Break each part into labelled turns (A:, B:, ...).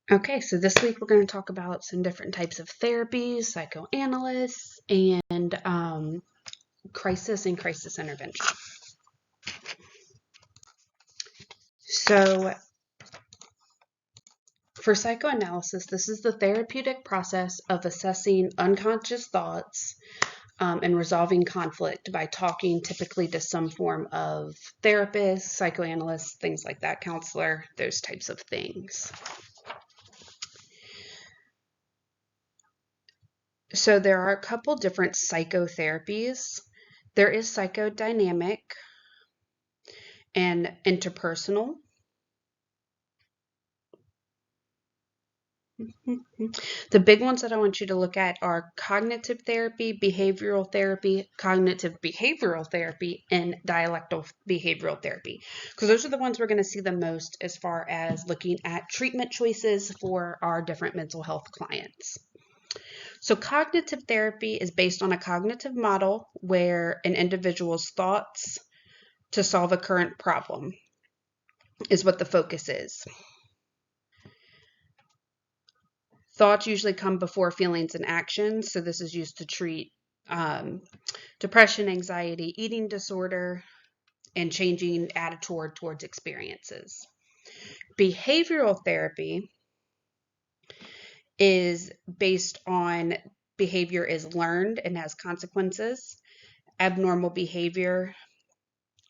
A: Okay, so this week we're going to talk about some different types of therapies, psychoanalysts, and crisis and crisis intervention. So, for psychoanalysis, this is the therapeutic process of assessing unconscious thoughts and resolving conflict by talking typically to some form of therapist, psychoanalyst, things like that, counselor, those types of things. So there are a couple different psychotherapies. There is psychodynamic and interpersonal. The big ones that I want you to look at are cognitive therapy, cognitive behavioral therapy, and dialectal behavioral therapy. Because those are the ones we're going to see the most as far as looking at treatment choices for our different mental health clients. So cognitive therapy is based on a cognitive model where an individual's thoughts to solve a current problem is what the focus is. Thoughts usually come before feelings and actions, so this is used to treat depression, anxiety, eating disorder, and changing attitude towards experiences. Behavioral therapy is based on behavior is learned and has consequences. Abnormal behavior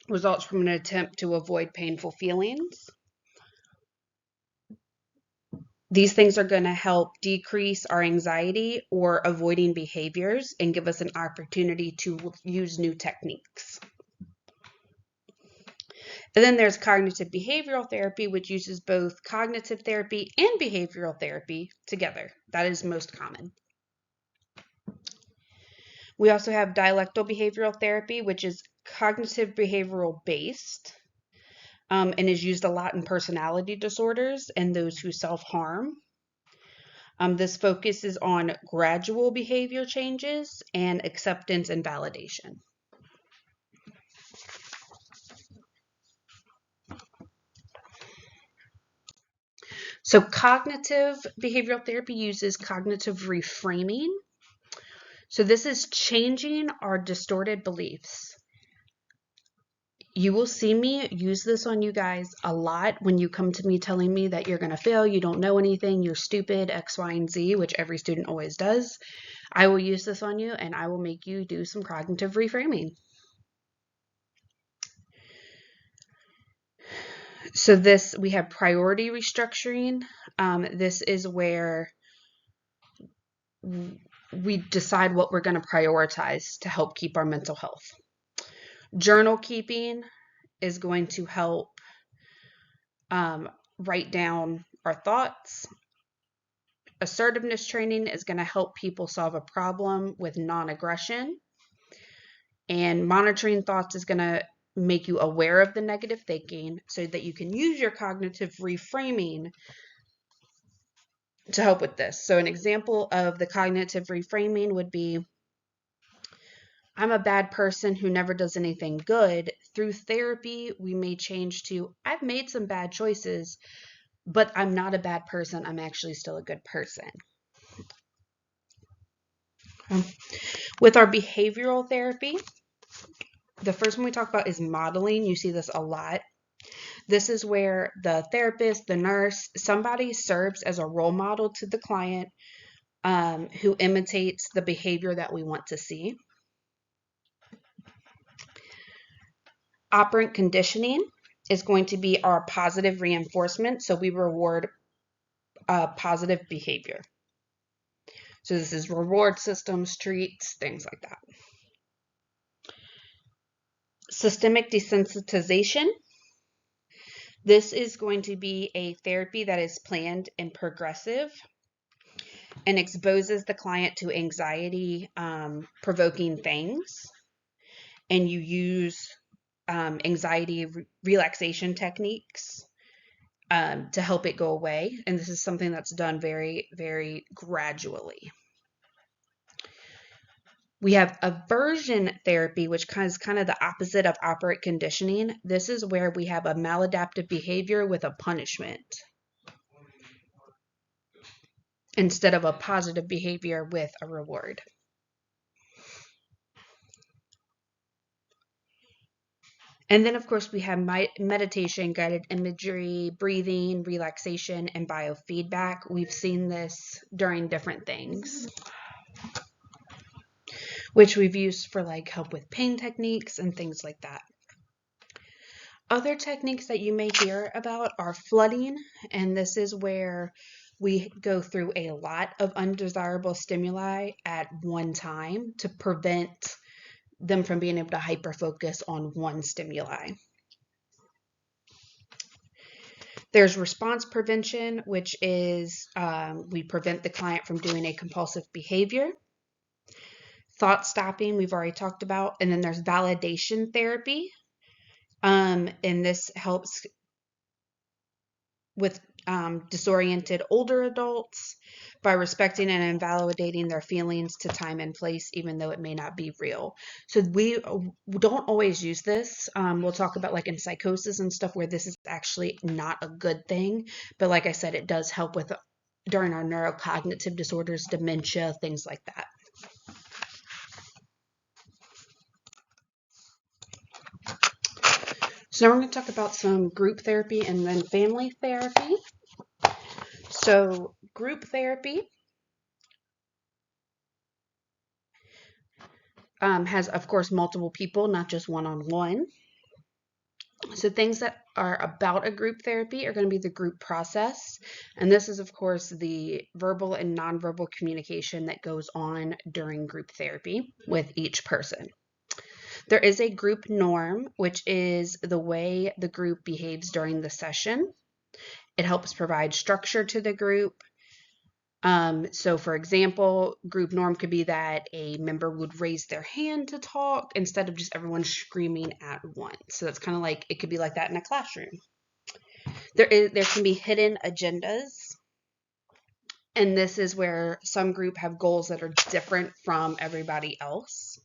A: results from an attempt to avoid painful feelings. These things are going to help decrease our anxiety or avoiding behaviors and give us an opportunity to use new techniques. And then there's cognitive behavioral therapy, which uses both cognitive therapy and behavioral therapy together. That is most common. We also have dialectal behavioral therapy, which is cognitive behavioral based and is used a lot in personality disorders and those who self-harm. This focuses on gradual behavior changes and acceptance and validation. So cognitive behavioral therapy uses cognitive reframing. So this is changing our distorted beliefs. You will see me use this on you guys a lot when you come to me telling me that you're going to fail, you don't know anything, you're stupid, X, Y, and Z, which every student always does. I will use this on you and I will make you do some cognitive reframing. So we have priority restructuring. This is where we decide what we're going to prioritize to help keep our mental health. Journal keeping is going to help write down our thoughts. Assertiveness training is going to help people solve a problem with non-aggression. And monitoring thoughts is going to make you aware of the negative thinking so that you can use your cognitive reframing to help with this. So an example of the cognitive reframing would be, I'm a bad person who never does anything good. Through therapy, we may change to, I've made some bad choices, but I'm not a bad person. I'm actually still a good person. With our behavioral therapy, the first one we talk about is modeling. You see this a lot. This is where the therapist, the nurse, somebody serves as a role model to the client who imitates the behavior that we want to see. Operant conditioning is going to be our positive reinforcement. So we reward positive behavior. So this is reward systems, treats, things like that. Systemic desensitization. This is going to be a therapy that is planned and progressive and exposes the client to anxiety provoking things. And you use anxiety relaxation techniques to help it go away. And this is something that's done very, very gradually. We have aversion therapy, which is kind of the opposite of operant conditioning. This is where we have a maladaptive behavior with a punishment. instead of a positive behavior with a reward. And then, of course, we have meditation, guided imagery, breathing, relaxation, and biofeedback. We've seen this during different things, which we've used for like help with pain techniques and things like that. Other techniques that you may hear about are flooding, and this is where we go through a lot of undesirable stimuli at one time to prevent them from being able to hyper-focus on one stimuli. There's response prevention, which is we prevent the client from doing a compulsive behavior. Thought stopping, we've already talked about. And then there's validation therapy. And this helps with disoriented older adults by respecting and invalidating their feelings to time and place, even though it may not be real. So we don't always use this. We'll talk about like in psychosis and stuff where this is actually not a good thing. But like I said, it does help with during our neurocognitive disorders, dementia, things like that. So now we're going to talk about some group therapy and then family therapy. So group therapy has, of course, multiple people, not just one-on-one. So things that are about a group therapy are going to be the group process. And this is, of course, the verbal and nonverbal communication that goes on during group therapy with each person. There is a group norm, which is the way the group behaves during the session. It helps provide structure to the group. So for example, group norm could be that a member would raise their hand to talk instead of just everyone screaming at once. So that's kind of like, it could be like that in a classroom. There can be hidden agendas. And this is where some group have goals that are different from everybody else.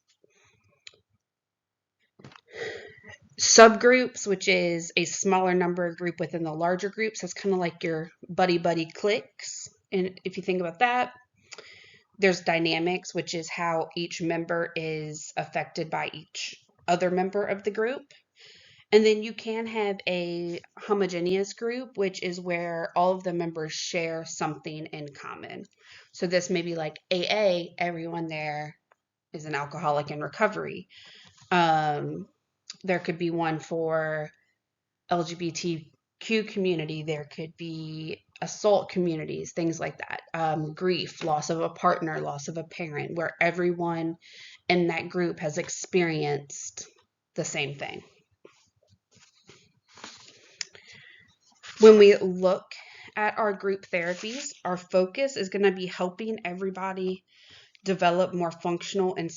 A: Subgroups, which is a smaller number group within the larger groups. That's kind of like your buddy cliques. And if you think about that, there's dynamics, which is how each member is affected by each other member of the group. And then you can have a homogeneous group, which is where all of the members share something in common. So this may be like AA, everyone there is an alcoholic in recovery. There could be one for LGBTQ community. There could be assault communities, things like that. Grief, loss of a partner, loss of a parent, where everyone in that group has experienced the same thing. When we look at our group therapies, our focus is going to be helping everybody develop more functional and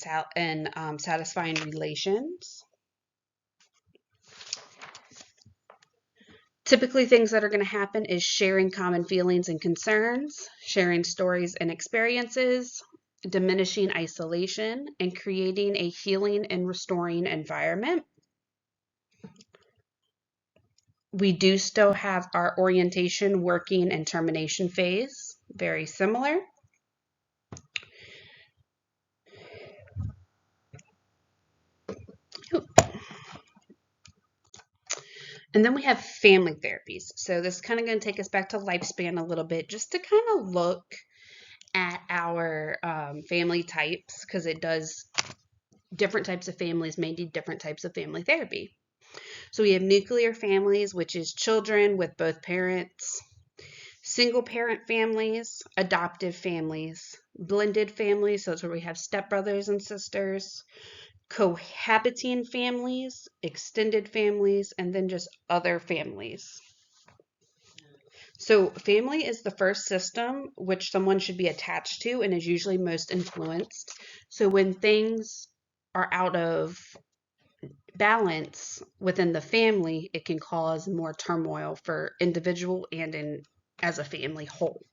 A: satisfying relations. Typically, things that are going to happen is sharing common feelings and concerns, sharing stories and experiences, diminishing isolation, and creating a healing and restoring environment. We do still have our orientation, working, and termination phase, very similar. And then we have family therapies. So this is kind of going to take us back to lifespan a little bit, just to kind of look at our family types, because it does, different types of families may need different types of family therapy. So we have nuclear families, which is children with both parents, single parent families, adoptive families, blended families, so that's where we have stepbrothers and sisters, cohabiting families, extended families, and then just other families. So family is the first system which someone should be attached to and is usually most influenced. So when things are out of balance within the family, it can cause more turmoil for individual and as a family whole.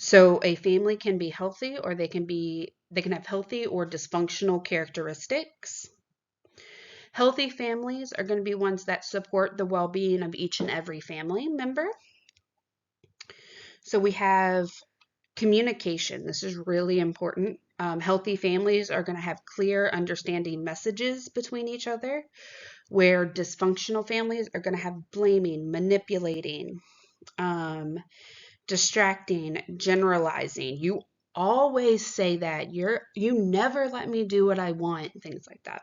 A: So a family can be healthy, or they can have healthy or dysfunctional characteristics. Healthy families are going to be ones that support the well-being of each and every family member. So we have communication. This is really important. Healthy families are going to have clear, understanding messages between each other, where dysfunctional families are going to have blaming, manipulating, distracting, generalizing. You always say that. You never let me do what I want, things like that.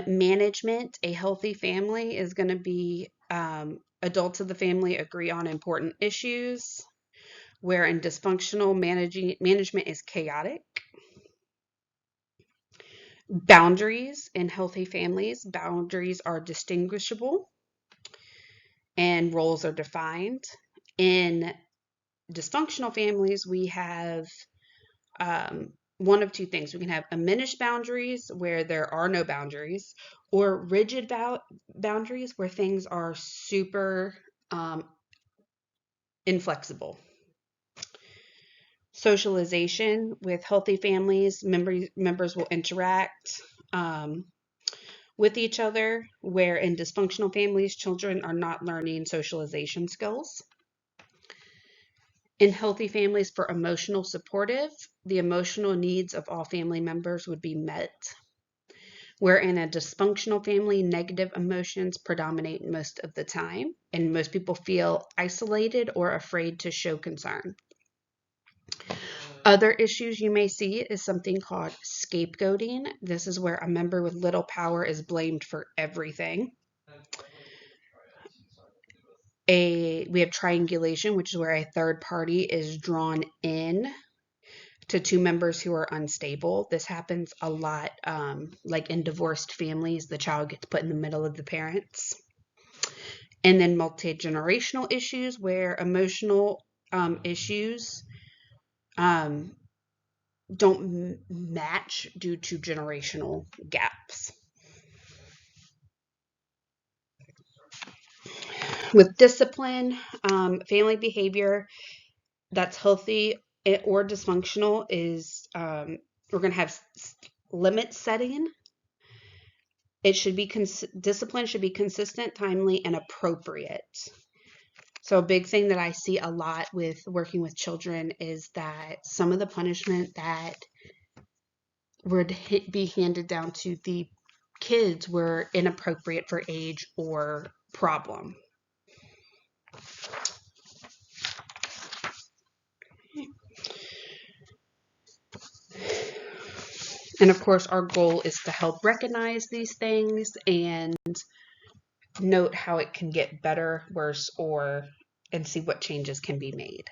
A: Management, a healthy family is going to be adults of the family agree on important issues, where in dysfunctional management is chaotic. Boundaries in healthy families, boundaries are distinguishable and roles are defined. In dysfunctional families, we have one of two things. We can have diminished boundaries where there are no boundaries, or rigid boundaries where things are super inflexible. Socialization with healthy families, members will interact with each other, where in dysfunctional families, children are not learning socialization skills. In healthy families, for emotional supportive, the emotional needs of all family members would be met. Where in a dysfunctional family, negative emotions predominate most of the time, and most people feel isolated or afraid to show concern. Other issues you may see is something called scapegoating. This is where a member with little power is blamed for everything. We have triangulation, which is where a third party is drawn in to two members who are unstable. This happens a lot, like in divorced families, the child gets put in the middle of the parents. And then multi-generational issues, where emotional issues don't match due to generational gaps. With discipline, family behavior that's healthy or dysfunctional is we're going to have limit setting. It should be discipline should be consistent, timely, and appropriate. So a big thing that I see a lot with working with children is that some of the punishment that would be handed down to the kids were inappropriate for age or problem. And of course, our goal is to help recognize these things and note how it can get better, worse, and see what changes can be made.